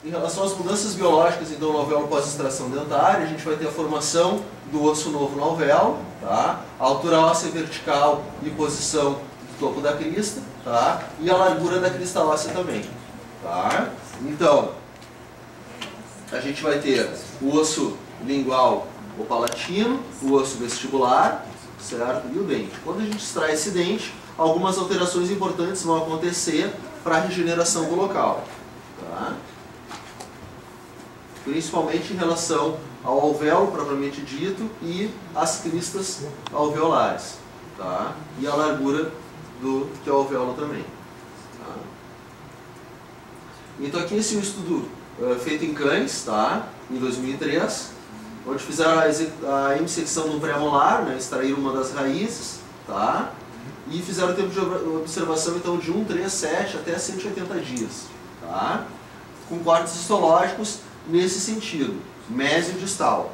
Em relação às mudanças biológicas, então, no alvéolo pós-extração dentária, a gente vai ter a formação do osso novo no alvéolo, tá? A altura óssea vertical e posição do topo da crista, tá? E a largura da crista óssea também, tá? Então, a gente vai ter o osso lingual ou palatino, o osso vestibular, certo? E o dente. Quando a gente extrai esse dente, algumas alterações importantes vão acontecer para a regeneração do local, tá? Principalmente em relação ao alvéolo propriamente dito e às cristas alveolares, tá? E a largura do que é o alvéolo também, tá? Então aqui esse é um estudo feito em cães, tá? Em 2003, onde fizeram a hemissecção no pré-molar, né? Extraíram uma das raízes, tá? E fizeram o tempo de observação então de 1, 3, 7 até 180 dias, tá? Com cortes histológicos nesse sentido, mesio-distal,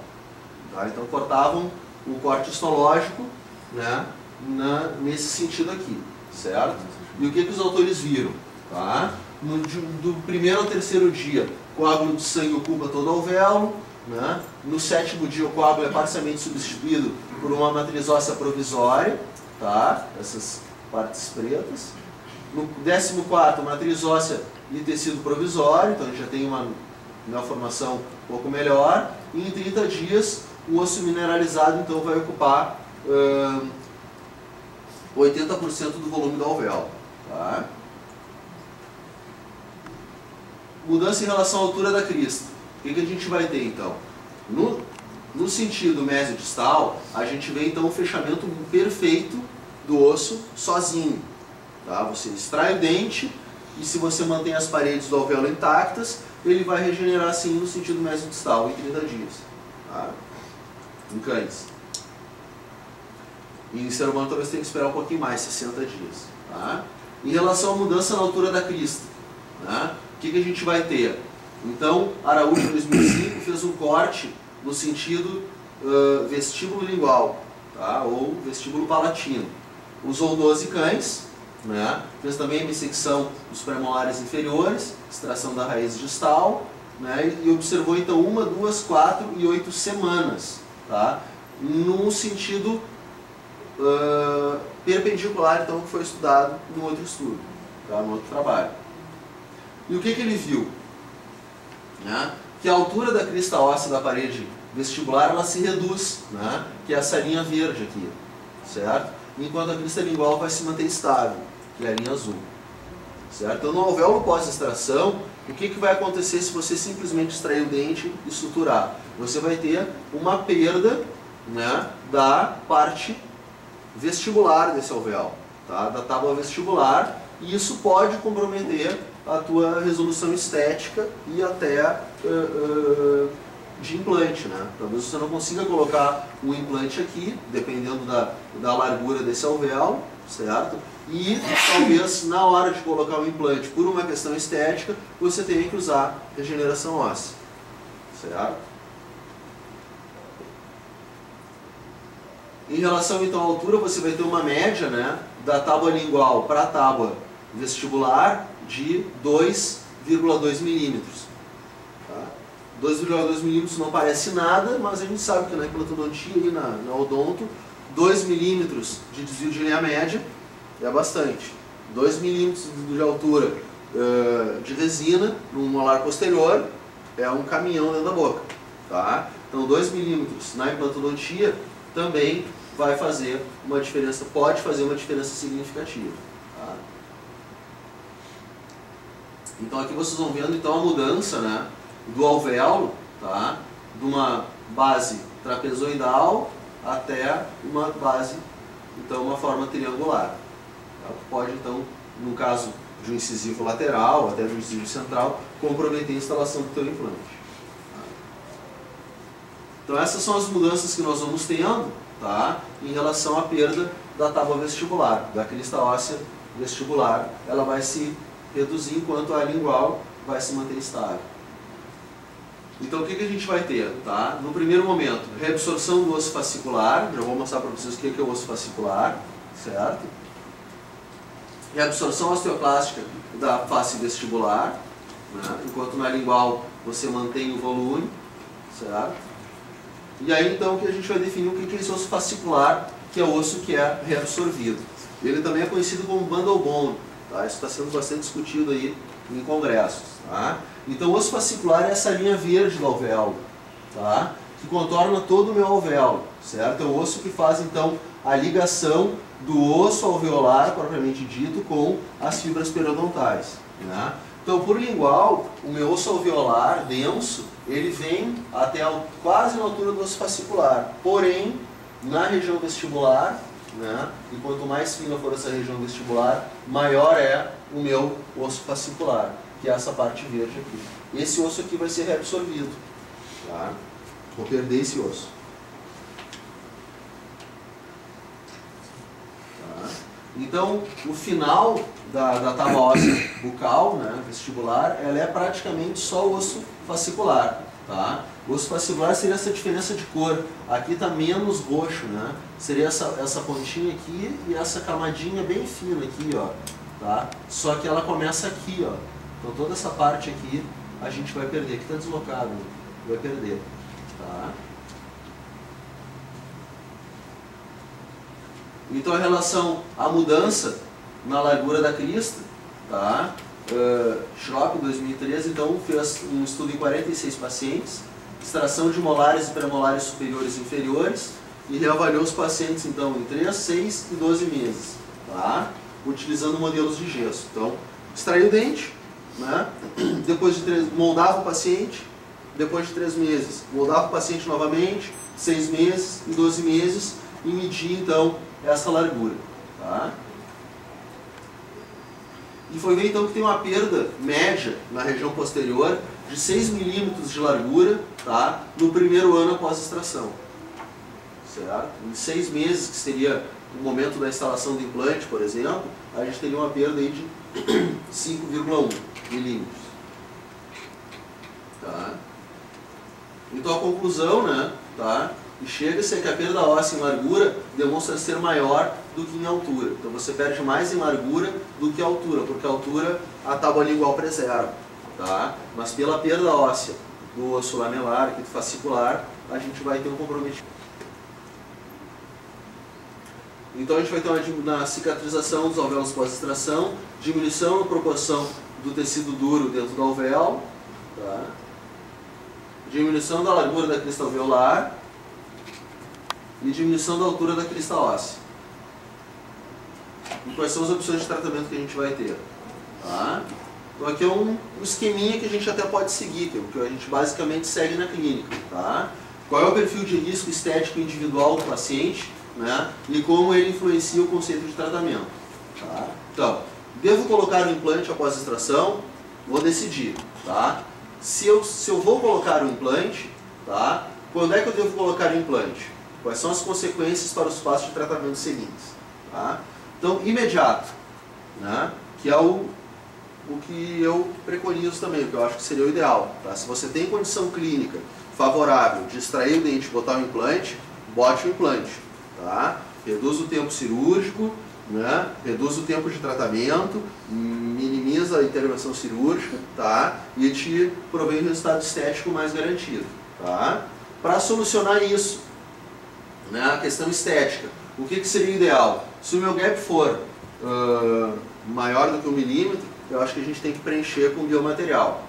tá? Então cortavam o corte histológico, né, nesse sentido aqui, certo? E o que os autores viram? Tá? Do primeiro ao terceiro dia, coágulo de sangue ocupa todo o alvéolo, né? No sétimo dia o coágulo é parcialmente substituído por uma matriz óssea provisória, tá? Essas partes pretas. No 14º, matriz óssea e tecido provisório, então a gente já tem uma formação um pouco melhor, e em 30 dias o osso mineralizado então vai ocupar 80% do volume do alvéolo, tá? Mudança em relação à altura da crista. O que a gente vai ter então? No sentido mesio-distal, a gente vê então o fechamento perfeito do osso sozinho, tá? Você extrai o dente e se você mantém as paredes do alvéolo intactas, ele vai regenerar sim no sentido mesio-distal em 30 dias, tá? Em cães. E em ser humano talvez tenha que esperar um pouquinho mais, 60 dias, tá? Em relação à mudança na altura da crista, né? O que a gente vai ter? Então, Araújo em 2005 fez um corte no sentido vestíbulo lingual, tá? Ou vestíbulo palatino. Usou 12 cães, né? Fez também a hemissecção dos premolares inferiores, extração da raiz distal, né? E observou então 1, 2, 4 e 8 semanas, tá? No sentido perpendicular, então, que foi estudado no outro estudo, tá? No outro trabalho. E o que ele viu? Né? Que a altura da crista óssea da parede vestibular ela se reduz, né? Que é essa linha verde aqui, certo? Enquanto a crista lingual vai se manter estável, que é a linha azul, certo? Então no alvéolo pós-extração, o que vai acontecer se você simplesmente extrair o dente e suturar? Você vai ter uma perda, né, da parte vestibular desse alvéolo, tá? Da tábua vestibular, e isso pode comprometer a tua resolução estética e até de implante, né? Talvez você não consiga colocar um implante aqui, dependendo da largura desse alvéolo, certo? E talvez na hora de colocar o implante, por uma questão estética, você tenha que usar regeneração óssea, certo? Em relação então à altura, você vai ter uma média, né, da tábua lingual para a tábua vestibular de 2,2 milímetros. Tá? 2,2 milímetros não parece nada, mas a gente sabe que na implantodontia e na odonto, 2 milímetros de desvio de linha média é bastante. 2 milímetros de altura de resina no molar posterior é um caminhão dentro da boca. Tá? Então 2 milímetros na implantodontia também vai fazer uma diferença, pode fazer uma diferença significativa. Tá? Então aqui vocês vão vendo então a mudança, né, do alvéolo, tá, de uma base trapezoidal até uma base, então uma forma triangular. Tá? Pode então, no caso de um incisivo lateral, até de um incisivo central, comprometer a instalação do teu implante. Tá? Então essas são as mudanças que nós vamos tendo, tá, em relação à perda da tábua vestibular, da crista óssea vestibular, ela vai se reduzir enquanto a lingual vai se manter estável. Então o que a gente vai ter? Tá? No primeiro momento, reabsorção do osso fascicular, já vou mostrar para vocês o que é o osso fascicular, certo? Reabsorção osteoclástica da face vestibular, né? Enquanto na lingual você mantém o volume, certo? E aí então que a gente vai definir o que é esse osso fascicular, que é o osso que é reabsorvido. Ele também é conhecido como bundle bone, tá? Isso está sendo bastante discutido aí em congressos, tá? Então o osso fascicular é essa linha verde do alvéolo, tá? Que contorna todo o meu alvéolo, certo? É o osso que faz então a ligação do osso alveolar, propriamente dito, com as fibras periodontais, né? Então, por lingual, o meu osso alveolar denso, ele vem até quase na altura do osso fascicular. Porém, na região vestibular, né, e quanto mais fina for essa região vestibular, maior é o meu osso fascicular, que é essa parte verde aqui. Esse osso aqui vai ser reabsorvido, tá? Vou perder esse osso. Tá? Então, o final da tábua óssea bucal, né, vestibular, ela é praticamente só o osso fascicular. Tá? O osso fascicular seria essa diferença de cor. Aqui está menos roxo, né? Seria essa pontinha aqui e essa camadinha bem fina aqui, ó. Tá? Só que ela começa aqui, ó. Então toda essa parte aqui a gente vai perder. Aqui está deslocado, né? Vai perder. Tá? Então, em relação à mudança na largura da crista, tá? Schropp, em 2013, então, fez um estudo em 46 pacientes, extração de molares e premolares superiores e inferiores, e reavaliou os pacientes, então, em 3, 6 e 12 meses, tá? Utilizando modelos de gesso. Então, extraiu o dente, né? Depois de 3, moldava o paciente, depois de 3 meses, moldava o paciente novamente, 6 meses e 12 meses, e media, então, essa largura, tá? E foi ver então que tem uma perda média na região posterior de 6 milímetros de largura, tá? No primeiro ano após a extração, certo? Em 6 meses, que seria o momento da instalação do implante, por exemplo, a gente teria uma perda aí de 5,1 milímetros, tá? Então a conclusão, né, tá? E chega-se a que a perda óssea em largura demonstra ser maior do que em altura. Então você perde mais em largura do que altura, porque a altura a tábua lingual preserva, tá? Mas pela perda óssea do osso lamelar, aqui do fascicular, a gente vai ter um comprometimento. Então a gente vai ter uma cicatrização dos alvéolos pós-extração, diminuição na proporção do tecido duro dentro do alvéolo, tá? Diminuição da largura da crista alveolar, e diminuição da altura da crista óssea. E quais são as opções de tratamento que a gente vai ter? Tá? Então aqui é um esqueminha que a gente até pode seguir, que é o que a gente basicamente segue na clínica. Tá? Qual é o perfil de risco estético individual do paciente, né? E como ele influencia o conceito de tratamento. Tá? Então, devo colocar o implante após a extração? Vou decidir. Tá? Se eu vou colocar o implante, tá? Quando é que eu devo colocar o implante? Quais são as consequências para os passos de tratamento seguintes? Tá? Então, imediato, né? Que é o que eu preconizo também, o que eu acho que seria o ideal. Tá? Se você tem condição clínica favorável de extrair o dente e botar o implante, bote o implante. Tá? Reduz o tempo cirúrgico, né? Reduz o tempo de tratamento, minimiza a intervenção cirúrgica, tá? E te provém um resultado estético mais garantido. Tá? Para solucionar isso, né, a questão estética, o que seria ideal? Se o meu gap for maior do que 1 milímetro, eu acho que a gente tem que preencher com biomaterial,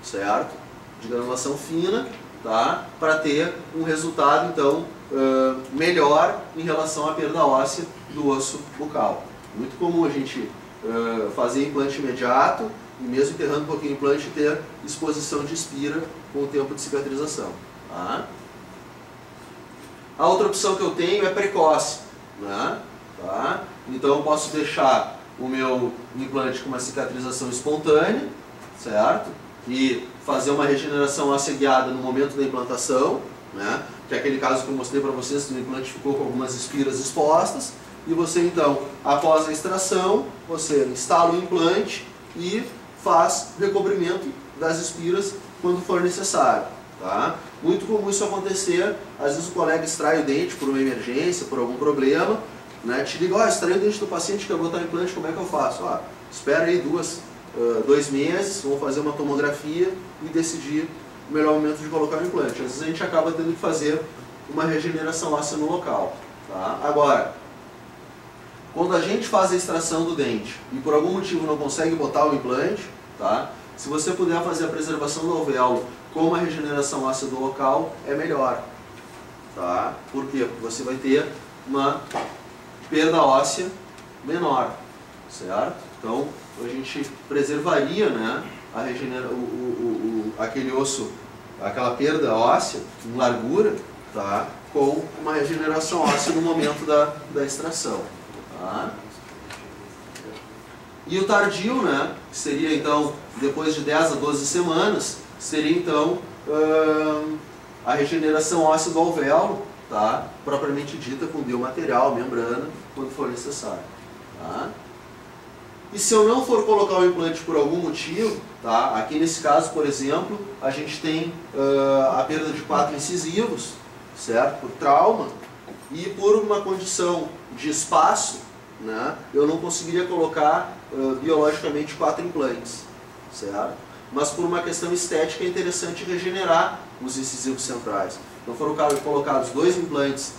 certo? De granulação fina, tá? Para ter um resultado, então, melhor em relação à perda óssea do osso bucal. Muito comum a gente fazer implante imediato e mesmo enterrando um pouquinho o implante ter exposição de espira com o tempo de cicatrização. Tá? A outra opção que eu tenho é precoce, né? Tá? Então eu posso deixar o meu implante com uma cicatrização espontânea, certo? E fazer uma regeneração óssea guiada no momento da implantação, né? Que é aquele caso que eu mostrei para vocês, que o implante ficou com algumas espiras expostas, e você então, após a extração, você instala o implante e faz recobrimento das espiras quando for necessário. Tá? Muito comum isso acontecer, às vezes o colega extrai o dente por uma emergência, por algum problema, né? Te liga, extrai o dente do paciente, quer botar o implante, como é que eu faço? Espera aí 2 2 meses, vamos fazer uma tomografia e decidir o melhor momento de colocar o implante. Às vezes a gente acaba tendo que fazer uma regeneração óssea no local. Tá? Agora, quando a gente faz a extração do dente e por algum motivo não consegue botar o implante, tá? Se você puder fazer a preservação do alvéolo com uma regeneração óssea do local, é melhor. Tá? Por quê? Porque você vai ter uma perda óssea menor, certo? Então, a gente preservaria, né, aquele osso, aquela perda óssea em largura, tá, com uma regeneração óssea no momento da extração. Tá? E o tardio, né, que seria então depois de 10 a 12 semanas, seria então a regeneração óssea do alvéolo, tá, propriamente dita com biomaterial, membrana, quando for necessário. Tá? E se eu não for colocar o implante por algum motivo, tá, aqui nesse caso, por exemplo, a gente tem a perda de 4 incisivos, certo? Por trauma, e por uma condição de espaço, né, eu não conseguiria colocar biologicamente 4 implantes, certo? Mas por uma questão estética é interessante regenerar os incisivos centrais. Então foram colocados 2 implantes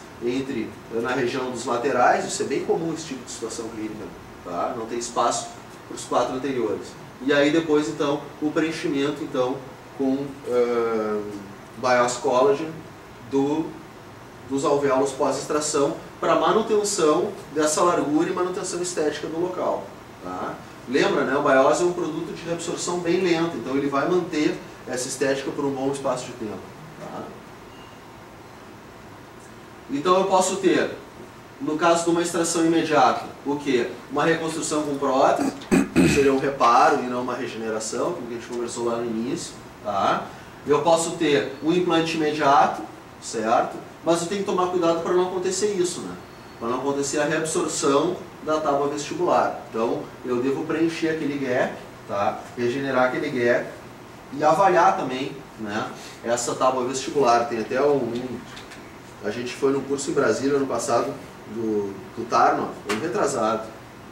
na região dos laterais, isso é bem comum esse tipo de situação clínica, tá? Não tem espaço para os 4 anteriores. E aí depois então o preenchimento então com bios collagen dos alvéolos pós-extração para manutenção dessa largura e manutenção estética do local. Tá? Lembra, né, o biose é um produto de reabsorção bem lento, então ele vai manter essa estética por um bom espaço de tempo. Tá? Então eu posso ter, no caso de uma extração imediata, o quê? Uma reconstrução com prótese, que seria um reparo e não uma regeneração, como a gente conversou lá no início. Tá? Eu posso ter um implante imediato, certo? Mas eu tenho que tomar cuidado para não acontecer isso, né? Para não acontecer a reabsorção da tábua vestibular. Então, eu devo preencher aquele gap, tá? Regenerar aquele gap e avaliar também, né, essa tábua vestibular. Tem até a gente foi num curso em Brasília ano passado do Tarnoff, ano retrasado.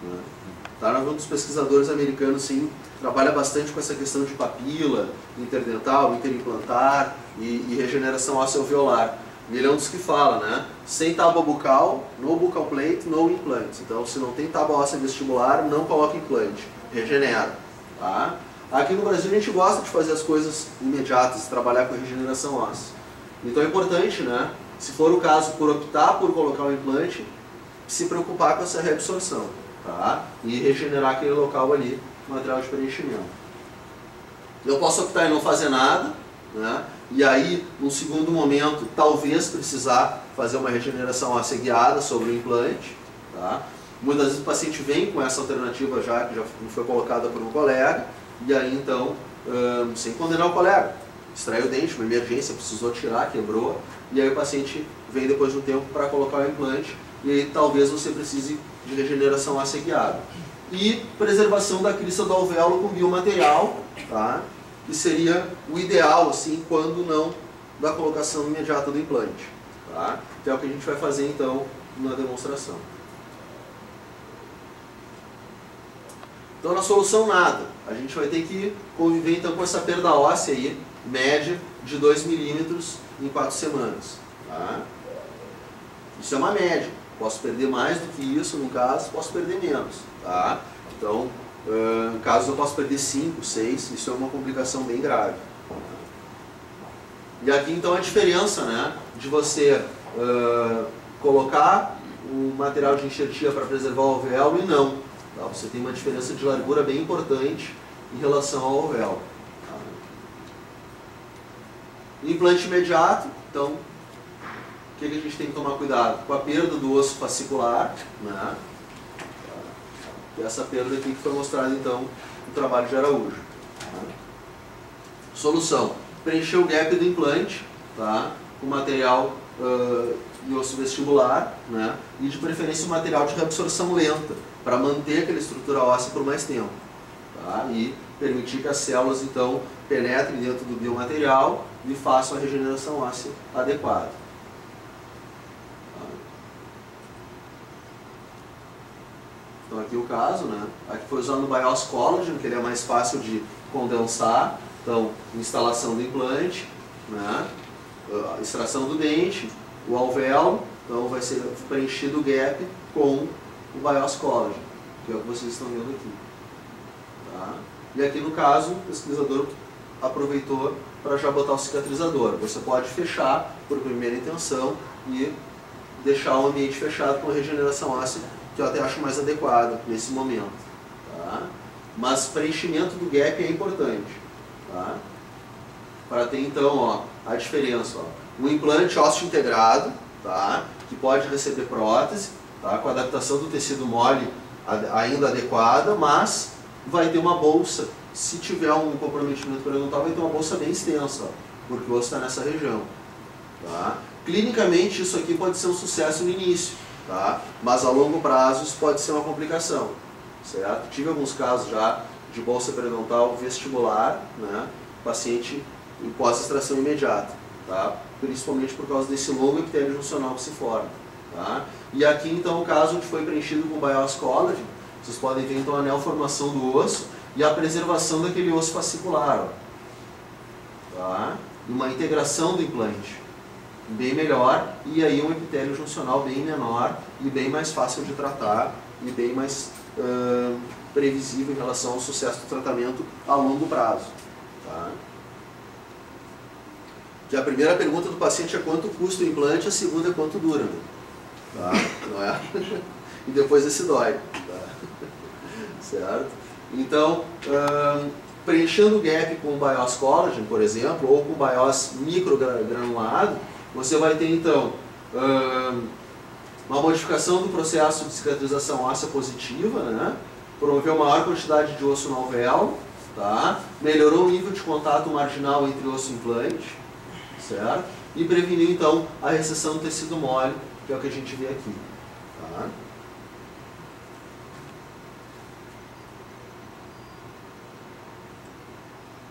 Né? Tarnoff é um dos pesquisadores americanos, sim, trabalha bastante com essa questão de papila, interdental, interimplantar e regeneração óssea alveolar. E ele é um dos que fala, né? Sem tábua bucal, no buccal plate, no implante. Então, se não tem tábua óssea vestibular, não coloca implante. Regenera. Tá? Aqui no Brasil a gente gosta de fazer as coisas imediatas, trabalhar com a regeneração óssea. Então é importante, né? Se for o caso, por optar por colocar o implante, se preocupar com essa reabsorção. Tá? E regenerar aquele local ali, material de preenchimento. Eu posso optar em não fazer nada, né? E aí, num segundo momento, talvez precisar fazer uma regeneração óssea guiada sobre o implante. Tá? Muitas vezes o paciente vem com essa alternativa que já foi colocada por um colega, e aí então, sem condenar o colega, extraiu o dente, uma emergência, precisou tirar, quebrou, e aí o paciente vem depois de um tempo para colocar o implante, e aí talvez você precise de regeneração óssea guiada. E preservação da crista do alvéolo com biomaterial, tá? Que seria o ideal, assim, quando não da colocação imediata do implante. Tá? Que é o que a gente vai fazer, então, na demonstração. Então, na solução, nada. A gente vai ter que conviver, então, com essa perda óssea aí, média de 2 milímetros em 4 semanas. Tá? Isso é uma média. Posso perder mais do que isso, no caso, posso perder menos. Tá? Então, no caso eu posso perder 5, 6, isso é uma complicação bem grave. E aqui então a diferença, né, de você colocar um material de enxertia para preservar o alvéolo e não. Tá? Você tem uma diferença de largura bem importante em relação ao alvéolo. Tá? Implante imediato, então, o que a gente tem que tomar cuidado? Com a perda do osso fascicular, né? E essa perda aqui que foi mostrada então no trabalho de Araújo. Tá? Solução: preencher o gap do implante, tá? Com material de osso vestibular, né? E de preferência um material de reabsorção lenta, para manter aquela estrutura óssea por mais tempo. Tá? E permitir que as células então penetrem dentro do biomaterial e façam a regeneração óssea adequada. Então aqui o caso, né? Aqui foi usando o BIOS Collagen, que ele é mais fácil de condensar. Então, instalação do implante, né? A extração do dente, o alvéolo, então vai ser preenchido o gap com o BIOS Collagen, que é o que vocês estão vendo aqui. Tá? E aqui no caso, o pesquisador aproveitou para já botar o cicatrizador. Você pode fechar por primeira intenção e deixar o ambiente fechado com a regeneração óssea, que eu até acho mais adequado nesse momento. Tá? Mas preenchimento do gap é importante. Tá? Para ter então, ó, a diferença. Ó. Um implante ósseo integrado, tá? Que pode receber prótese, tá? Com a adaptação do tecido mole ainda adequada, mas vai ter uma bolsa. Se tiver um comprometimento periodontal, vai ter uma bolsa bem extensa, ó, porque o osso está nessa região. Tá? Clinicamente, isso aqui pode ser um sucesso no início, tá? Mas a longo prazo isso pode ser uma complicação. Certo? Tive alguns casos já de bolsa periodontal vestibular, né? Paciente em pós-extração imediata, tá? Principalmente por causa desse longo epitélio juncional que se forma. Tá? E aqui então o caso onde foi preenchido com BIOS Collagen, vocês podem ver então a neoformação do osso e a preservação daquele osso fascicular. Ó. Tá? E uma integração do implante bem melhor, e aí um epitélio juncional bem menor e bem mais fácil de tratar e bem mais previsível em relação ao sucesso do tratamento a longo prazo. Tá? Que a primeira pergunta do paciente é quanto custa o implante, a segunda é quanto dura. Né? Tá? Não é? E depois esse dói. Tá? Certo? Então, preenchendo o gap com o BIOS Collagen, por exemplo, ou com o BIOS microgranulado, você vai ter então uma modificação do processo de cicatrização óssea positiva, né? Promoveu maior quantidade de osso no alvéolo, tá? Melhorou o nível de contato marginal entre osso e implante, certo? E preveniu então a recessão do tecido mole, que é o que a gente vê aqui. Tá?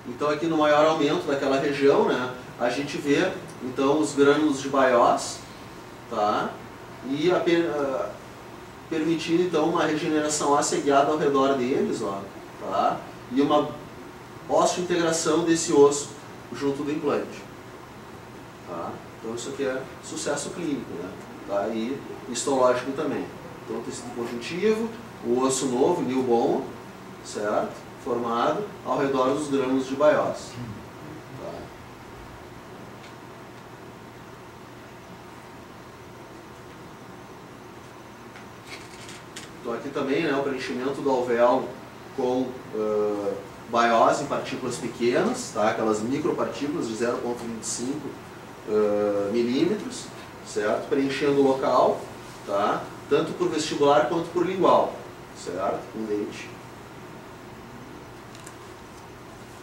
Então aqui no maior aumento daquela região, né, a gente vê então os grânulos de BIOS, tá? E permitindo então uma regeneração óssea guiada ao redor deles, ó, tá? E uma osteointegração desse osso junto do implante. Tá? Então isso aqui é sucesso clínico, né? Tá? E histológico também. Então tecido conjuntivo, o osso novo, newborn, certo? Formado ao redor dos grânulos de BIOS. Tá? Então aqui também, né, o preenchimento do alvéolo com BIOS em partículas pequenas, tá? Aquelas micropartículas de 0,25 milímetros, certo? Preenchendo o local, tá? Tanto por vestibular quanto por lingual, certo? Com dente.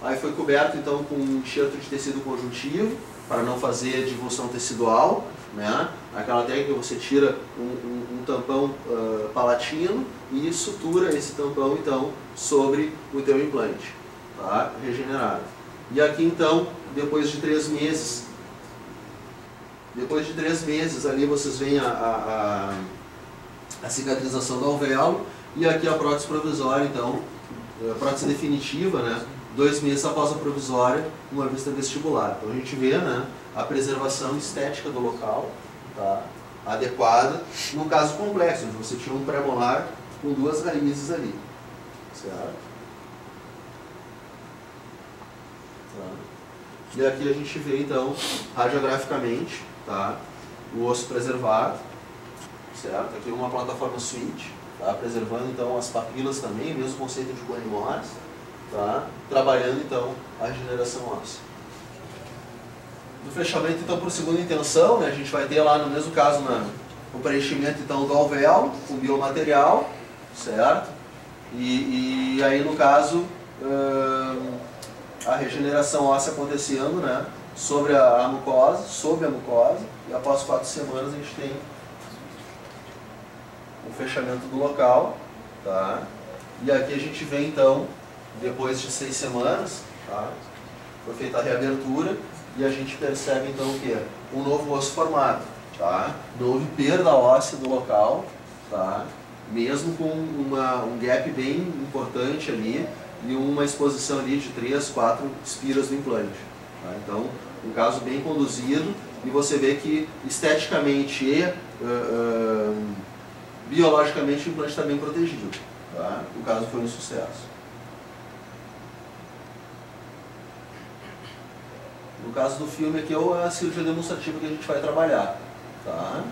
Aí foi coberto então com um enxerto de tecido conjuntivo, para não fazer divulsão tecidual, né? Aquela técnica você tira um tampão palatino e sutura esse tampão então sobre o teu implante, tá? Regenerado. E aqui então, depois de 3 meses, ali vocês veem a cicatrização do alvéolo, e aqui a prótese provisória, então, a prótese definitiva, né? 2 meses após a provisória, uma vista vestibular. Então a gente vê, né, a preservação estética do local, tá, adequada, num caso complexo, onde você tinha um pré-molar com 2 raízes ali. Certo? Tá. E aqui a gente vê então, radiograficamente, tá, o osso preservado, certo? Aqui uma plataforma Switch, tá, preservando então as papilas também, mesmo conceito de Cohen-Morris. Tá? Trabalhando então a regeneração óssea. No fechamento então por segunda intenção, né, a gente vai ter lá no mesmo caso o preenchimento então do alvéolo com biomaterial, certo? E aí no caso a regeneração óssea acontecendo, né, sob a mucosa, e após 4 semanas a gente tem o fechamento do local, tá? E aqui a gente vê então, depois de 6 semanas, tá? Foi feita a reabertura e a gente percebe então o que? Um novo osso formado, tá? Não houve perda óssea do local, tá? mesmo com um gap bem importante ali e uma exposição ali de 3, 4 espiras do implante. Tá? Então, um caso bem conduzido, e você vê que esteticamente e biologicamente o implante está bem protegido. Tá? O caso foi um sucesso. No caso do filme aqui é a cirurgia demonstrativa que a gente vai trabalhar. Tá?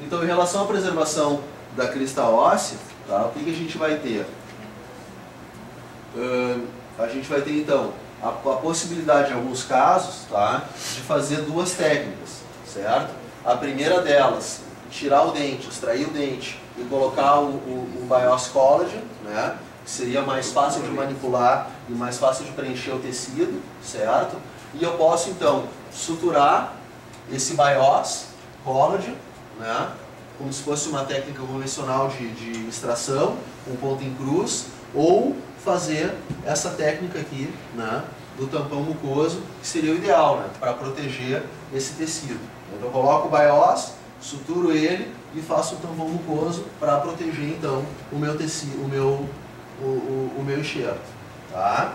Então, em relação à preservação da crista óssea, tá? O que a gente vai ter? A gente vai ter, então, a possibilidade, em alguns casos, tá? De fazer duas técnicas, certo? A primeira delas, tirar o dente, extrair o dente e colocar o Bios Collagen, né? Que seria mais fácil de manipular e mais fácil de preencher o tecido, certo? E eu posso, então, suturar esse Bios Collagen, né? Como se fosse uma técnica convencional de extração, com ponto em cruz, ou fazer essa técnica aqui, né, do tampão mucoso, que seria o ideal, né, para proteger esse tecido. Então eu coloco o Bios, suturo ele e faço o tampão mucoso para proteger então o meu tecido, o meu enxerto. Tá?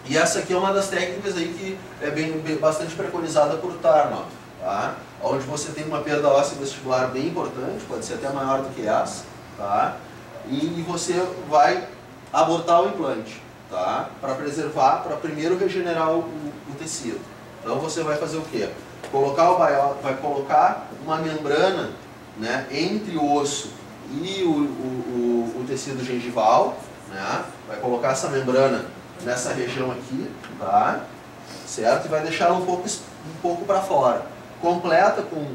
E essa aqui é uma das técnicas aí que é bastante preconizada por Tarnow, tá? Onde você tem uma perda óssea vestibular bem importante, pode ser até maior do que essa, tá? E você vai abortar o implante, tá? Para preservar, para primeiro regenerar o tecido. Então você vai fazer o quê? Vai colocar uma membrana, né, entre o osso e o tecido gengival, né? Vai colocar essa membrana nessa região aqui, tá? Certo? E vai deixar ela um pouco para fora. Completa com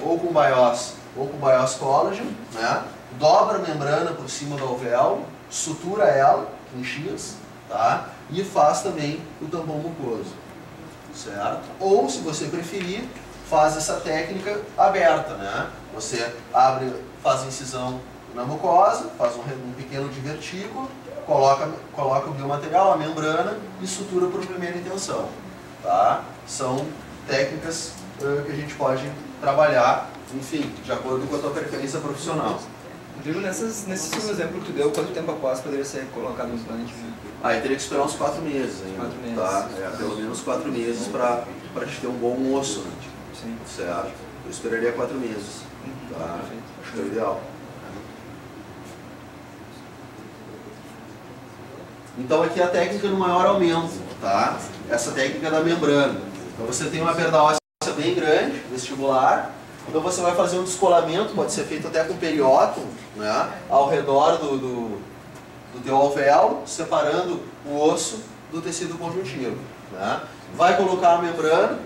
ou com Bios ou com Bios Collagen, né? Dobra a membrana por cima do alvéolo, sutura ela em X, tá? E faz também o tampão mucoso, certo? Ou, se você preferir, faz essa técnica aberta, né? Você faz a incisão na mucosa, faz um pequeno divertículo, coloca o biomaterial, a membrana e sutura por primeira intenção, tá? São técnicas que a gente pode trabalhar, enfim, de acordo com a tua preferência profissional. Digo, nesse seu exemplo que tu deu, quanto tempo após poderia ser colocado no implante? Aí teria que esperar uns 4 meses ainda, 4 meses. tá? Pelo menos 4 meses para te ter um bom osso, né? Sim. Certo? Eu esperaria 4 meses, tá? Perfeito. Acho que é o ideal. Então aqui a técnica no maior aumento, tá? Essa técnica da membrana. Então você tem uma perda óssea bem grande, vestibular, então você vai fazer um descolamento, pode ser feito até com periótomo, né? Ao redor do teu alvéolo, separando o osso do tecido conjuntivo, né? Vai colocar a membrana,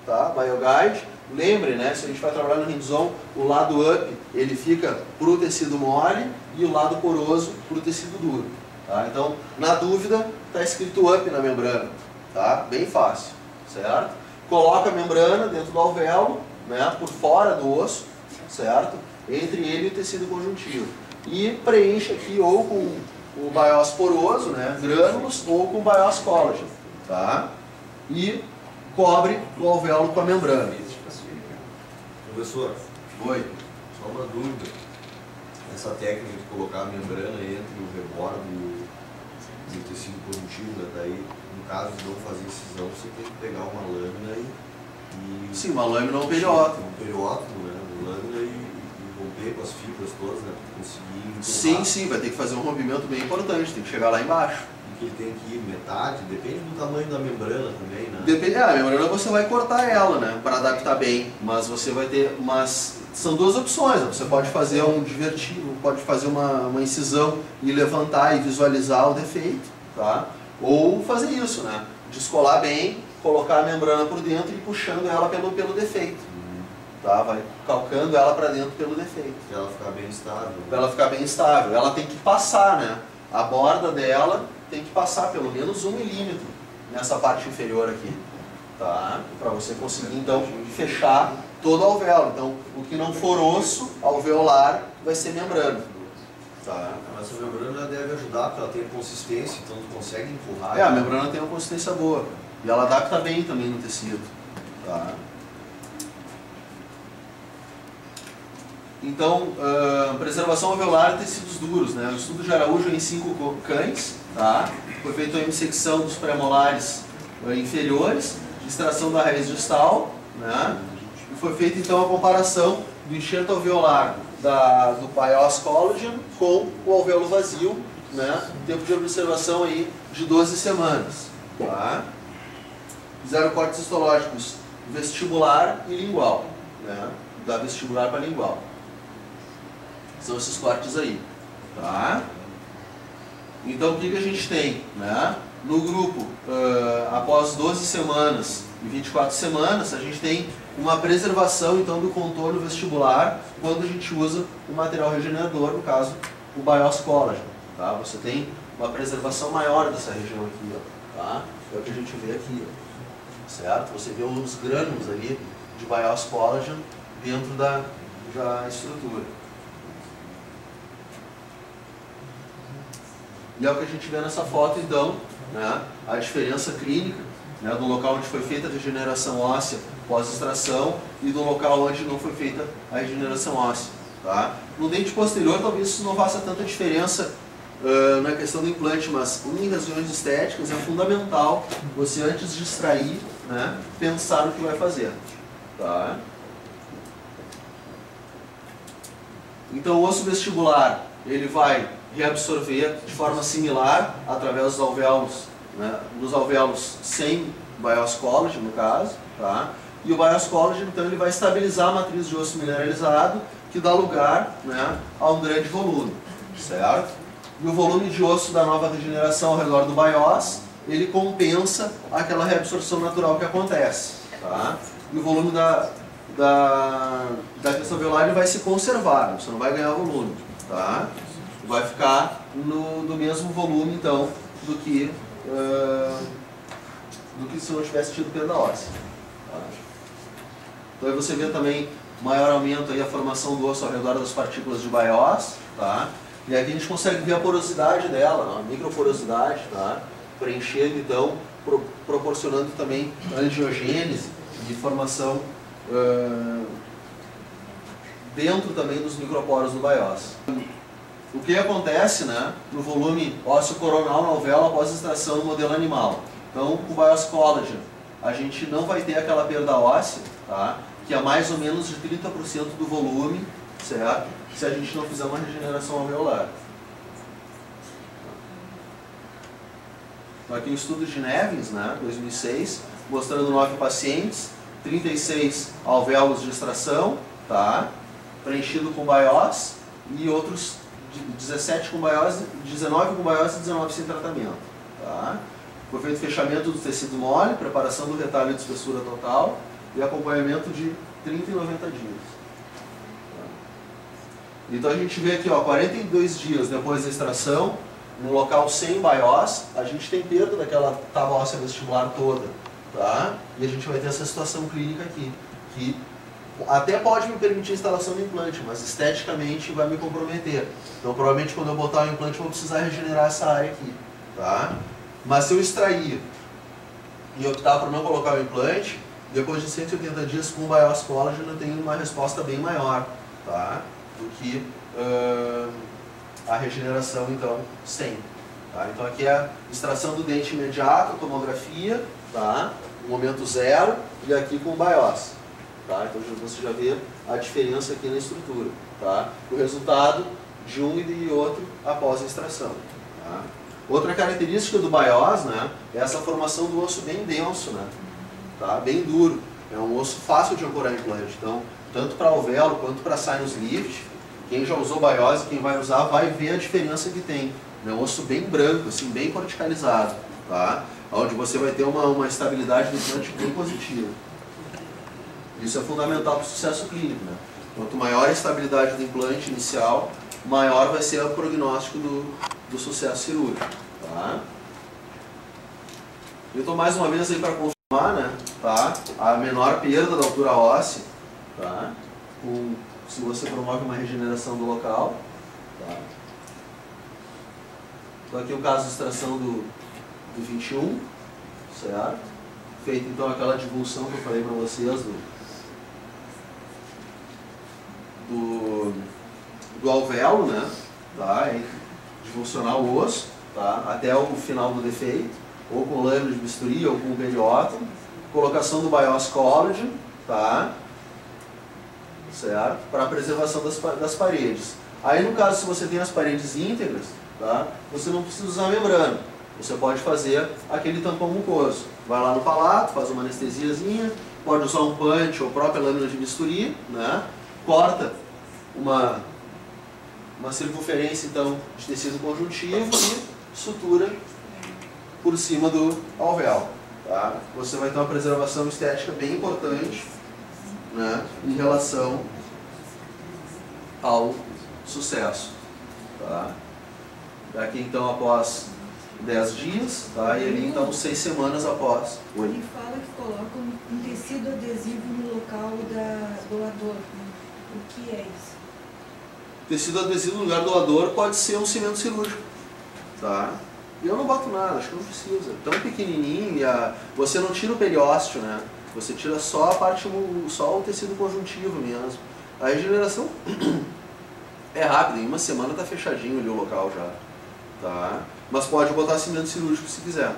tá? BioGuide. Lembre, né? Se a gente vai trabalhar no Rindzon, o lado up ele fica para o tecido mole e o lado poroso para o tecido duro. Tá? Então, na dúvida, está escrito up na membrana, tá? Bem fácil, certo? Coloca a membrana dentro do alvéolo, né? Por fora do osso, certo? Entre ele e o tecido conjuntivo. E preenche aqui ou com o Bios poroso, né? Grânulos, ou com o Bios Collagen, tá? E cobre o alvéolo com a membrana. Professor, Oi. só uma dúvida. Essa técnica de colocar a membrana entre o rebordo e o tecido conjuntivo, daí, no caso de não fazer incisão, você tem que pegar uma lâmina e Sim, uma lâmina ou um periótomo. Um periótomo, né? Uma lâmina e romper com as fibras todas, né? Para conseguir empurrar. Sim, sim, vai ter que fazer um rompimento bem importante, tem que chegar lá embaixo. E que ele tem que ir metade, depende do tamanho da membrana também, né? Depende, a membrana você vai cortar ela, né, para adaptar bem, mas você vai ter, são duas opções, você pode fazer um divertido, pode fazer uma incisão e levantar e visualizar o defeito, tá? Ou fazer isso, né, descolar bem, colocar a membrana por dentro e puxando ela pelo defeito, tá? Vai calcando ela para dentro pelo defeito. Para ela ficar bem estável. Para ela ficar bem estável, ela tem que passar, né, a borda dela tem que passar pelo menos 1 milímetro nessa parte inferior aqui, tá? Para você conseguir então fechar todo o alvéolo. Então, o que não for osso alveolar vai ser membrana, tá? Mas a membrana já deve ajudar, porque ela tem consistência, então tu consegue empurrar. A membrana tem uma consistência boa e ela adapta bem também no tecido, tá? Então, preservação alveolar e tecidos duros, né? O estudo de Araújo em 5 cães, tá? Foi feita a hemissecção dos premolares inferiores, extração da raiz distal, né? E foi feita então a comparação do enxerto alveolar do Bios collagen com o alvéolo vazio, né? Tempo de observação aí de 12 semanas, tá? Fizeram cortes histológicos vestibular e lingual, né? Da vestibular para lingual. São esses cortes aí, tá? Então o que a gente tem, né? No grupo, após 12 semanas e 24 semanas, a gente tem uma preservação então do contorno vestibular quando a gente usa o material regenerador, no caso o Bios collagen, tá? Você tem uma preservação maior dessa região aqui, ó, tá? É o que a gente vê aqui, ó, certo? Você vê os grânulos ali de Bios collagen dentro da estrutura. E é o que a gente vê nessa foto, então, né, a diferença clínica, né, do local onde foi feita a regeneração óssea pós-extração e do local onde não foi feita a regeneração óssea. Tá? No dente posterior, talvez isso não faça tanta diferença na questão do implante, mas em regiões estéticas é fundamental você, antes de extrair, né, pensar no que vai fazer. Tá? Então, o osso vestibular, ele vai reabsorver de forma similar através dos alvéolos, né, nos alvéolos sem Bios collagen, no caso, tá? E o Bios collagen, então, ele vai estabilizar a matriz de osso mineralizado, que dá lugar, né, a um grande volume, certo? E o volume de osso da nova regeneração ao redor do Bios, ele compensa aquela reabsorção natural que acontece, tá? E o volume da crista alveolar ele vai se conservar, você não vai ganhar volume, tá? Vai ficar no mesmo volume, então, do que se não tivesse tido perda óssea. Tá? Então aí você vê também maior aumento aí a formação do osso ao redor das partículas de Bios, tá? E aqui a gente consegue ver a porosidade dela, a microporosidade, tá? Preenchendo, então, proporcionando também angiogênese e formação dentro também dos microporos do Bios. O que acontece, né, no volume ósseo coronal na alvéola após extração no modelo animal? Então, com o Bios collagen, a gente não vai ter aquela perda óssea, tá, que é mais ou menos de 30% do volume, certo? Se a gente não fizer uma regeneração alveolar. Então, aqui o estudo de Nevins, né, 2006, mostrando 9 pacientes, 36 alvéolos de extração, tá, preenchido com Bios, e outros 17 com Bios, 19 com Bios e 19 sem tratamento. Tá? Foi feito fechamento do tecido mole, preparação do retalho de espessura total e acompanhamento de 30 e 90 dias. Tá? Então a gente vê aqui, ó, 42 dias depois da extração, no local sem Bios, a gente tem perda daquela tábua óssea vestibular toda. Tá? E a gente vai ter essa situação clínica aqui, que até pode me permitir a instalação do implante, mas esteticamente vai me comprometer. Então, provavelmente, quando eu botar o implante, eu vou precisar regenerar essa área aqui. Tá? Mas se eu extrair e optar por não colocar o implante, depois de 180 dias com o Bios collagen, eu tenho uma resposta bem maior, tá? Do que a regeneração, então, sem. Tá? Então, aqui é a extração do dente imediato, tomografia, tá? No momento zero, e aqui com o Bios. Tá? Então você já vê a diferença aqui na estrutura. Tá? O resultado de um e de outro após a extração. Tá? Outra característica do Bios, né, é essa formação do osso bem denso, né? Tá? Bem duro. É um osso fácil de ancorar implante. Então, tanto para alvéolo quanto para sinus lift, quem já usou Bios e quem vai usar vai ver a diferença que tem. É um osso bem branco, assim, bem corticalizado. Tá? Onde você vai ter uma estabilidade do implante bem positiva. Isso é fundamental para o sucesso clínico. Né? Quanto maior a estabilidade do implante inicial, maior vai ser o prognóstico do sucesso cirúrgico. Tá? Então, mais uma vez, aí para confirmar, né, tá? A menor perda da altura óssea, tá? Se você promove uma regeneração do local. Tá? Então, aqui o caso de extração do 21, certo? Feito então aquela divulsão que eu falei para vocês do do alvéolo, né? Tá? De funcionar o osso, tá? Até o final do defeito, ou com lâmina de bisturi, ou com periótomo. Colocação do BIOS collagen, tá? Certo? Para a preservação das paredes. Aí, no caso, se você tem as paredes íntegras, tá? Você não precisa usar membrana. Você pode fazer aquele tampão mucoso. Vai lá no palato, faz uma anestesiazinha, pode usar um punch ou própria lâmina de bisturi, né? Corta uma circunferência, então, de tecido conjuntivo e sutura por cima do alvéolo. Tá? Você vai ter uma preservação estética bem importante, né, em relação ao sucesso. Tá? Daqui, então, após 10 dias, tá? E ali, então, 6 semanas após. Ele fala que coloca um tecido adesivo no local da doador. O que é isso? Tecido adesivo no lugar doador pode ser um cimento cirúrgico. Tá? Eu não boto nada, acho que não precisa. Tão pequenininho, você não tira o periósteo, né? Você tira só a parte, só o tecido conjuntivo mesmo. A regeneração é rápida, em uma semana está fechadinho ali o local já. Tá? Mas pode botar cimento cirúrgico se quiser,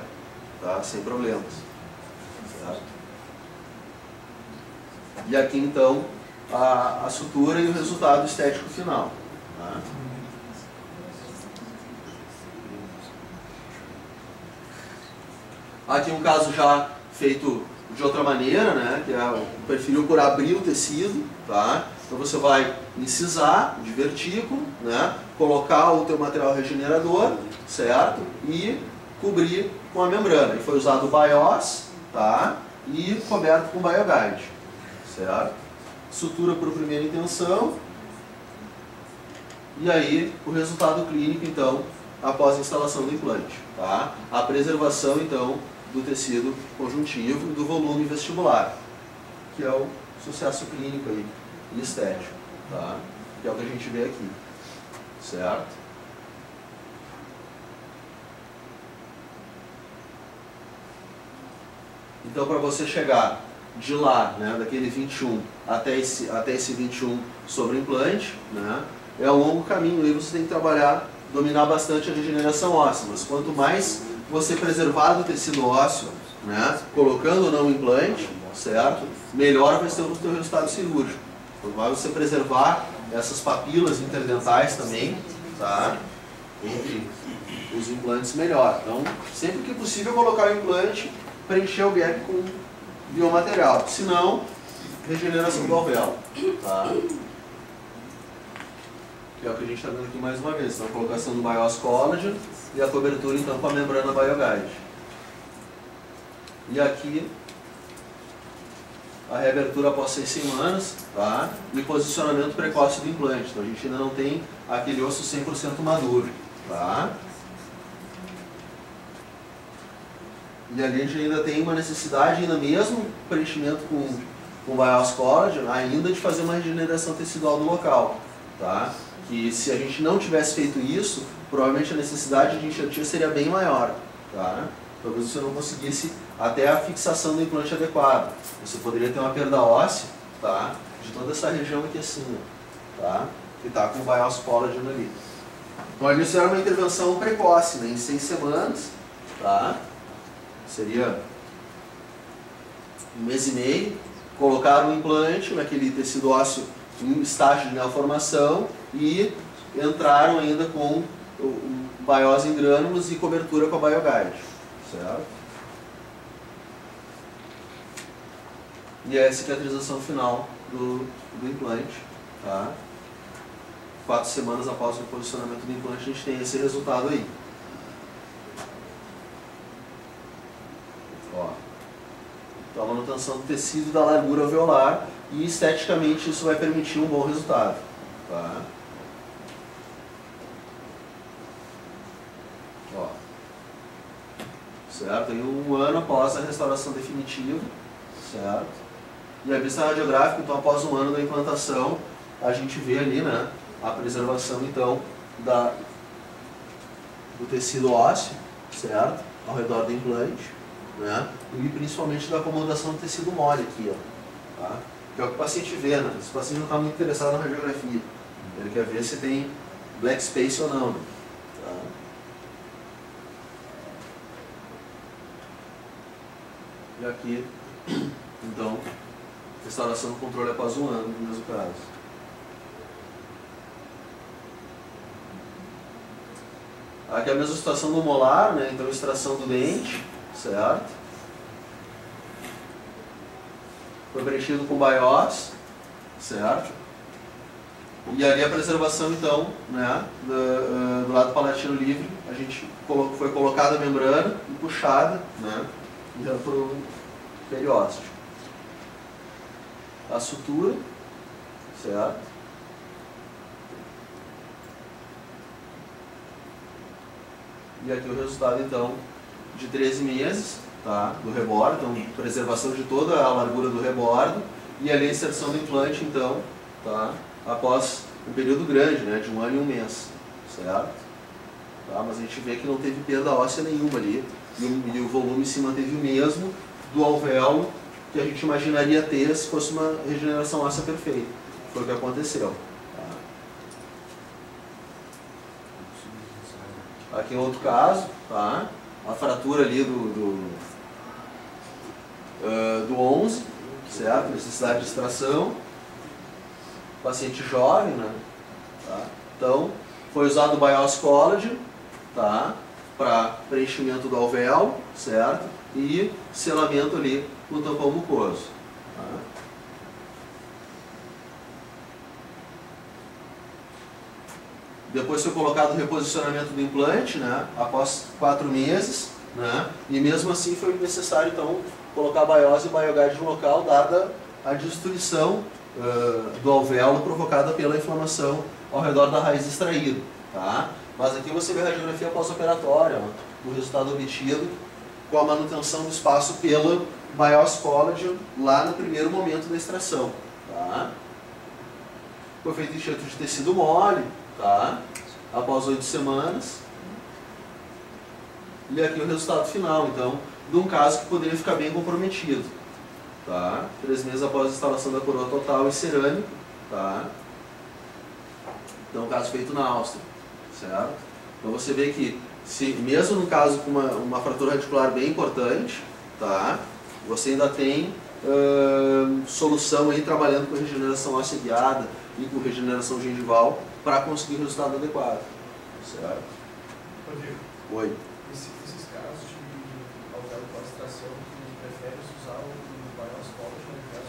tá? Sem problemas. Certo? E aqui então a sutura e o resultado estético final. Tá? Aqui um caso já feito de outra maneira, né? Que é o perfil por abrir o tecido, tá? Então você vai incisar de vertículo, né? Colocar o teu material regenerador, certo? E cobrir com a membrana. E foi usado o BIOS, tá? E coberto com BioGuide, certo? Sutura por primeira intenção. E aí o resultado clínico, então, após a instalação do implante, tá? A preservação, então, do tecido conjuntivo e do volume vestibular, que é o sucesso clínico aí, e estético, tá? Que é o que a gente vê aqui, certo? Então, para você chegar de lá, né, daquele 21 até esse 21 sobre implante, né, é um longo caminho, aí você tem que trabalhar, dominar bastante a regeneração óssea, mas quanto mais você preservar do tecido ósseo, né, colocando ou não o implante, certo? Melhor vai ser o teu resultado cirúrgico. Quanto mais você preservar essas papilas interdentais também, tá? Entre os implantes, melhor. Então, sempre que possível, colocar o implante, preencher o gap com biomaterial. Se não, regeneração do alvéolo, tá? Que é o que a gente está vendo aqui mais uma vez. Então, a colocação do BIOS collagen e a cobertura, então, com a membrana BioGuide. E aqui, a reabertura após 6 semanas, tá? E posicionamento precoce do implante. Então, a gente ainda não tem aquele osso 100% maduro, tá? E ali a gente ainda tem uma necessidade, ainda mesmo preenchimento com BIOS collagen, ainda de fazer uma regeneração tecidual do local, tá? Que se a gente não tivesse feito isso, provavelmente a necessidade de enxertia seria bem maior, tá? Talvez você não conseguisse até a fixação do implante adequado. Você poderia ter uma perda óssea, tá? De toda essa região aqui assim, tá? Que está com o BIOS collagen ali. Então ali isso era uma intervenção precoce, né? Em 6 semanas, tá? Seria 1 mês e meio, colocar um implante naquele tecido ósseo em estágio de neoformação e entraram ainda com o BIOS em grânulos e cobertura com a BioGuide, certo? E é a cicatrização final do implante, tá? 4 semanas após o posicionamento do implante a gente tem esse resultado aí. Ó. Então, a manutenção do tecido da largura alveolar e esteticamente isso vai permitir um bom resultado, tá? Ó. Certo? Em 1 ano após a restauração definitiva, certo? E a vista radiográfica, então, após 1 ano da implantação, a gente vê ali, né, a preservação, então, do tecido ósseo, certo? Ao redor do implante, né? E principalmente da acomodação do tecido mole aqui, ó, tá? Que é o que o paciente vê, né? Esse paciente não está muito interessado na radiografia, Ele quer ver se tem black space ou não. Tá? E aqui, então, restauração do controle após 1 ano, no mesmo caso. Aqui é a mesma situação do molar, né? Então extração do dente, certo? Foi preenchido com biós, certo? E ali a preservação, então, né, do lado palatino livre, a gente foi colocada a membrana e puxada, né, então por um periósteo. A sutura, certo? E aqui o resultado, então, de 13 meses, tá, do rebordo, então preservação de toda a largura do rebordo, e ali a inserção do implante, então, tá, após um período grande, né, de 1 ano e 1 mês, certo? Tá, mas a gente vê que não teve perda óssea nenhuma ali, e o volume se manteve o mesmo do alvéolo que a gente imaginaria ter se fosse uma regeneração óssea perfeita. Foi o que aconteceu. Tá? Aqui em outro caso, tá? A fratura ali do 11, certo? Necessidade de extração. Paciente jovem, né? Tá? Então, foi usado o bios collagen, tá? Para preenchimento do alvéolo, certo? E selamento ali no tampão mucoso. Tá? Depois foi colocado o reposicionamento do implante, né? Após 4 meses, né? E mesmo assim foi necessário, então, colocar a biose e bioguide no local, dada a destruição do alvéolo provocada pela inflamação ao redor da raiz extraída, tá? Mas aqui você vê a radiografia pós-operatória, o resultado obtido com a manutenção do espaço pelo bios collagen lá no primeiro momento da extração, tá? Foi feito enxerto de tecido mole, tá? Após 8 semanas. E aqui o resultado final, então, de um caso que poderia ficar bem comprometido. Tá? 3 meses após a instalação da coroa total e cerâmico, tá? Então, caso feito na Áustria, certo? Então você vê que, mesmo no caso com uma fratura radicular bem importante, tá? Você ainda tem solução aí trabalhando com regeneração óssea guiada e com regeneração gengival para conseguir o resultado adequado, certo? Rodrigo, Oi. esses casos de alvéolo pós-extração, tu prefere usar o bios collagen ao invés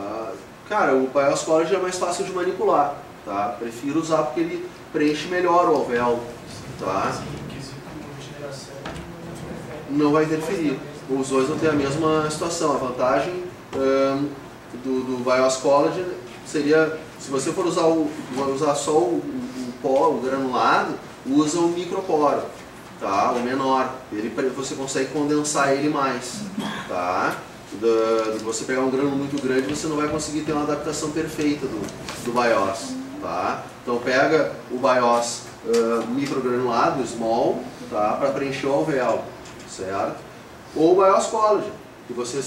do Cara, o bios collagen é mais fácil de manipular, tá? Prefiro usar porque ele preenche melhor o alvéolo, tá? em quesito de regeneração, Não vai interferir. Os dois vão ter a mesma situação. A vantagem do bios collagen seria, se você for usar só o pó, o granulado, usa o microporo, tá? O menor. Você consegue condensar ele mais, tá? Você pegar um grânulo muito grande, você não vai conseguir ter uma adaptação perfeita do bios, tá? Então pega o bios microgranulado, small, tá? Para preencher o alvéolo, certo? Ou o bios collagen, que você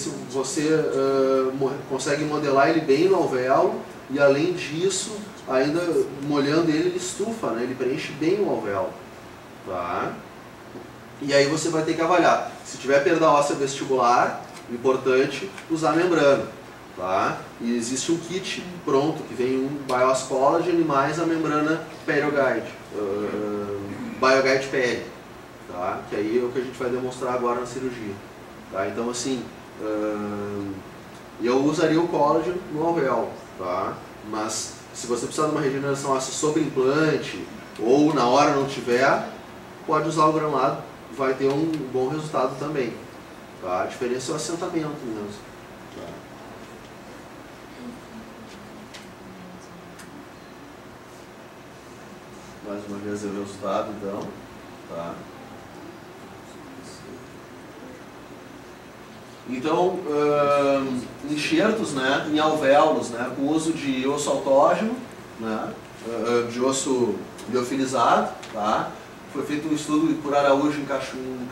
consegue modelar ele bem no alvéolo e, além disso, ainda molhando ele estufa, né? Ele preenche bem o alvéolo, tá? E aí você vai ter que avaliar. Se tiver perda óssea vestibular, importante usar a membrana, tá? E existe um kit pronto que vem um bios collagen e mais a membrana PerioGuide, BioGuide PL, tá? Que aí é o que a gente vai demonstrar agora na cirurgia, tá? Então assim, eu usaria o collagen no alvéolo, tá? Mas se você precisar de uma regeneração óssea sobre implante ou na hora não tiver, pode usar o granulado, vai ter um bom resultado também. Tá? A diferença é o assentamento mesmo. Tá? Mais uma vez o resultado, então. Tá? Então, enxertos, né, em alvéolos, né, com uso de osso autógeno, né, de osso liofilizado, tá? Foi feito um estudo por Araújo em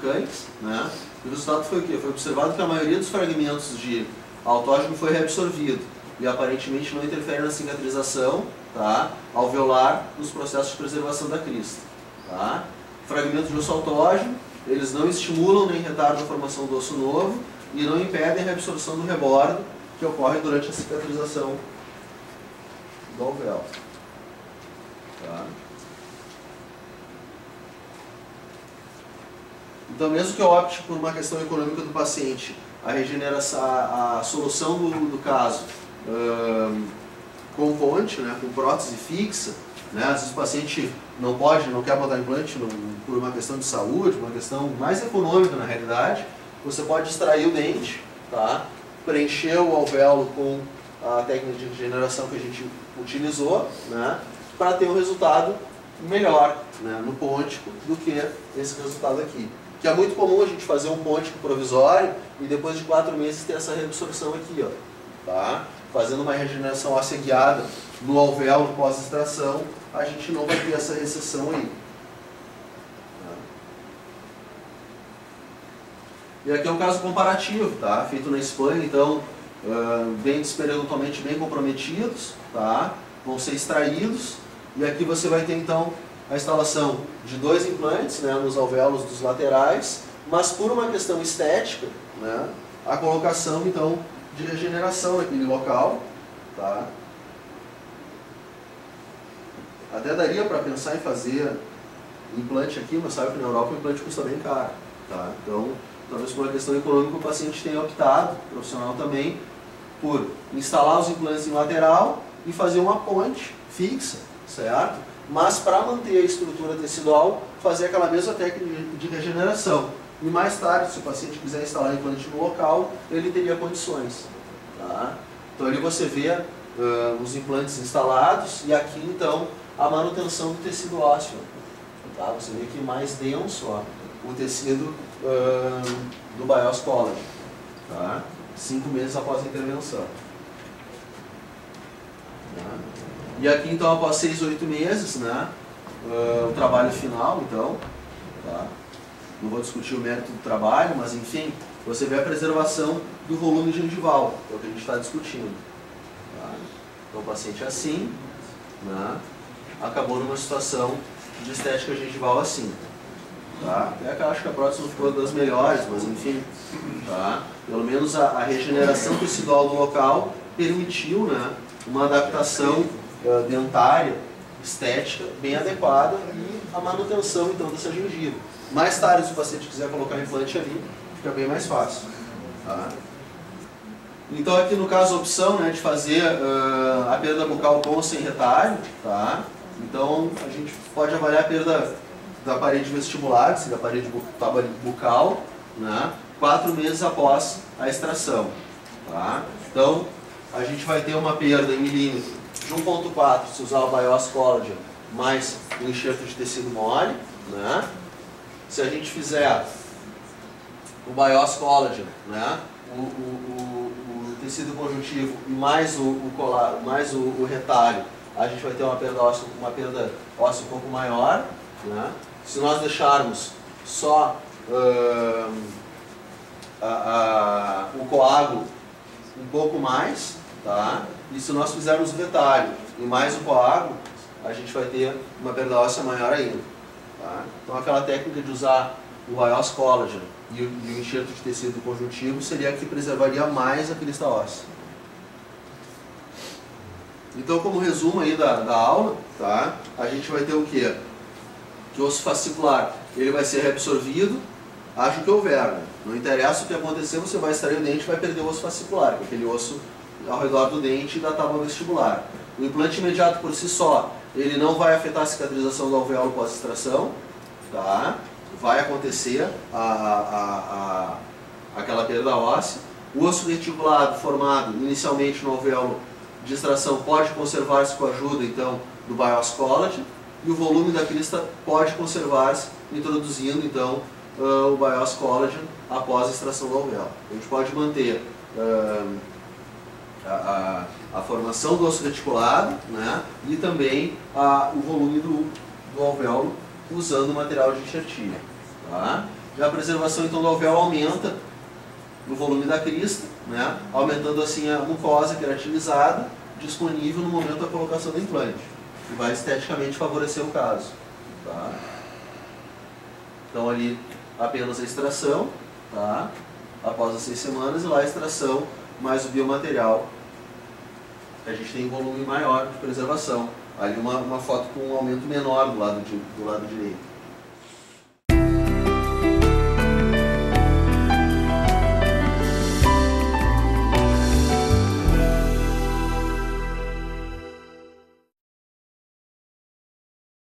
cães, né? E o resultado foi o quê? Foi observado que a maioria dos fragmentos de autógeno foi reabsorvido, e aparentemente não interfere na cicatrização, tá, alveolar nos processos de preservação da crista. Tá? Fragmentos de osso autógeno, eles não estimulam nem retardam a formação do osso novo e não impedem a reabsorção do rebordo que ocorre durante a cicatrização do alvéolo. Tá? Então, mesmo que eu opte por uma questão econômica do paciente, a regeneração, a solução do caso com ponte, né, com prótese fixa, né, às vezes o paciente não quer botar implante por uma questão de saúde, uma questão mais econômica na realidade, você pode extrair o dente, tá, preencher o alvéolo com a técnica de regeneração que a gente utilizou, né, para ter um resultado melhor, né, no pôntico do que esse resultado aqui. Que é muito comum a gente fazer um pôntico provisório e depois de 4 meses ter essa reabsorção aqui, ó, tá? Fazendo uma regeneração óssea guiada no alvéolo pós-extração, a gente não vai ter essa recessão aí. Tá? E aqui é um caso comparativo, tá? Feito na Espanha, então, dentes periodontalmente bem comprometidos, tá? Vão ser extraídos, e aqui você vai ter então a instalação de 2 implantes, né, nos alvéolos dos laterais, mas por uma questão estética, né, a colocação então de regeneração naquele local. Tá? Até daria para pensar em fazer implante aqui, mas sabe que na Europa o implante custa bem caro. Tá? Então, talvez por uma questão econômica o paciente tenha optado, o profissional também, por instalar os implantes em lateral e fazer uma ponte fixa, certo? Mas para manter a estrutura tecidual, fazer aquela mesma técnica de regeneração. E mais tarde, se o paciente quiser instalar implante no local, ele teria condições. Tá? Então ali você vê os implantes instalados e aqui então a manutenção do tecido ósseo. Tá? Você vê que mais denso, ó, o tecido do Bios Collagen. Tá? 5 meses após a intervenção. Tá? E aqui então após 6 ou 8 meses, né, o trabalho final então, tá? Não vou discutir o mérito do trabalho, mas enfim, você vê a preservação do volume gengival, é o que a gente está discutindo. Tá? Então o paciente assim, né, acabou numa situação de estética gengival assim. Tá? Até que eu acho que a prótese não ficou das melhores, mas enfim, tá? Pelo menos a regeneração tecidual do local permitiu, né, uma adaptação dentária, estética, bem adequada e a manutenção então dessa gengiva. Mais tarde, se o paciente quiser colocar implante ali, fica bem mais fácil. Tá? Então aqui no caso a opção, né, de fazer a perda bucal com ou sem retalho, tá? Então a gente pode avaliar a perda da parede vestibular, que seria a parede bucal, né, 4 meses após a extração. Tá? Então a gente vai ter uma perda em milímetro de 1.4 se usar o Bios Collagen mais o enxerto de tecido mole, né? Se a gente fizer o Bios Collagen, né, o tecido conjuntivo e mais o colar, mais o retalho, a gente vai ter uma perda óssea um pouco maior, né? Se nós deixarmos só o coágulo um pouco mais, tá? E se nós fizermos o retalho e mais o coágulo, a gente vai ter uma perda óssea maior ainda. Tá? Então aquela técnica de usar o Bios Collagen e o enxerto de tecido conjuntivo seria a que preservaria mais a crista óssea. Então, como resumo aí da aula, tá? A gente vai ter o quê? Que o osso fascicular ele vai ser reabsorvido, acho que houver, né? Não interessa o que acontecer, você vai extrair o dente e vai perder o osso fascicular, que é aquele osso ao redor do dente e da tábua vestibular. O implante imediato por si só, ele não vai afetar a cicatrização do alvéolo pós-extração, tá? Vai acontecer aquela perda óssea. O osso reticulado formado inicialmente no alvéolo de extração pode conservar-se com a ajuda então do Bios Collagen e o volume da crista pode conservar-se introduzindo então o Bios Collagen após a extração do alvéolo. A gente pode manter a formação do osso reticulado, né, e também o volume do alvéolo usando o material de enxertia. Tá? Já a preservação então do alvéolo aumenta no volume da crista, né? Aumentando assim a mucosa queratinizada disponível no momento da colocação do implante, que vai esteticamente favorecer o caso. Tá? Então ali apenas a extração, tá? Após as 6 semanas, e lá a extração mais o biomaterial, a gente tem um volume maior de preservação. Ali uma foto com um aumento menor do lado direito.